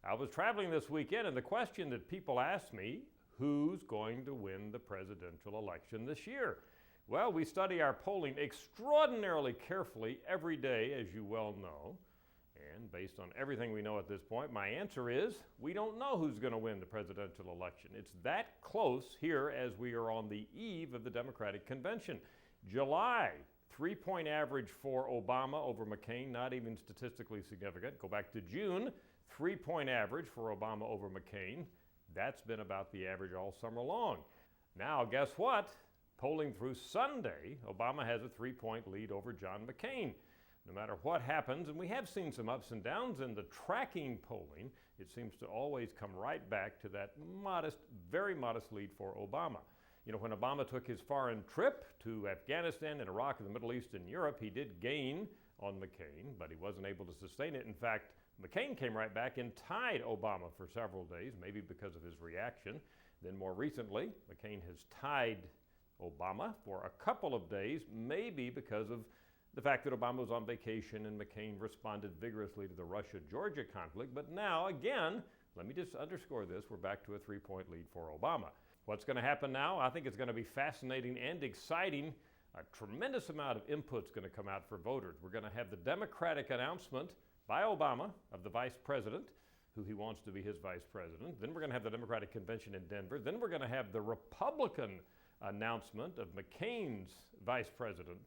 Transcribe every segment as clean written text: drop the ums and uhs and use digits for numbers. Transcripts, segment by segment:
I was traveling this weekend, and the question that people ask me, who's going to win the presidential election this year? Well, we study our polling extraordinarily carefully every day, as you well know. And based on everything we know at this point, my answer is we don't know who's going to win the presidential election. It's that close here as we are on the eve of the Democratic Convention. July, 3-point average for Obama over McCain, not even statistically significant. Go back to June, 3-point average for Obama over McCain. That's been about the average all summer long. Now, guess what? Polling through Sunday, Obama has a 3-point lead over John McCain. No matter what happens, and we have seen some ups and downs in the tracking polling, it seems to always come right back to that modest, very modest lead for Obama. You know, when Obama took his foreign trip to Afghanistan and Iraq and the Middle East and Europe, he did gain on McCain, but he wasn't able to sustain it. In fact, McCain came right back and tied Obama for several days, maybe because of his reaction. Then more recently, McCain has tied Obama for a couple of days, maybe because of the fact that Obama was on vacation and McCain responded vigorously to the Russia-Georgia conflict. But now, again, let me just underscore this, we're back to a 3-point lead for Obama. What's going to happen now? I think it's going to be fascinating and exciting. A tremendous amount of input's going to come out for voters. We're going to have the Democratic announcement by Obama of the vice president, who he wants to be his vice president. Then we're going to have the Democratic convention in Denver. Then we're going to have the Republican announcement of McCain's vice president.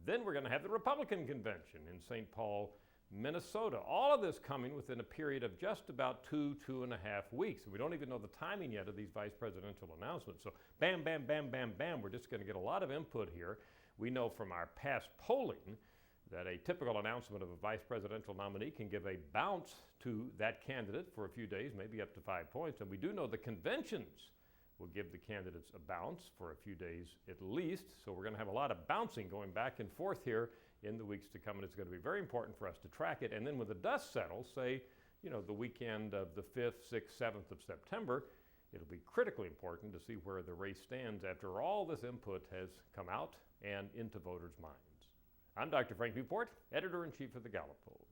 Then we're going to have the Republican convention in St. Paul, Minnesota. All of this coming within a period of just about 2.5 weeks. We don't even know the timing yet of these vice presidential announcements. So bam, bam, bam, bam, bam, we're just going to get a lot of input here. We know from our past polling that a typical announcement of a vice presidential nominee can give a bounce to that candidate for a few days, maybe up to 5 points. And we do know the conventions will give the candidates a bounce for a few days at least. So we're going to have a lot of bouncing going back and forth here in the weeks to come, and it's going to be very important for us to track it. And then when the dust settles, say, the weekend of the 5th, 6th, 7th of September, it'll be critically important to see where the race stands after all this input has come out and into voters' minds. I'm Dr. Frank Newport, Editor-in-Chief of the Gallup poll.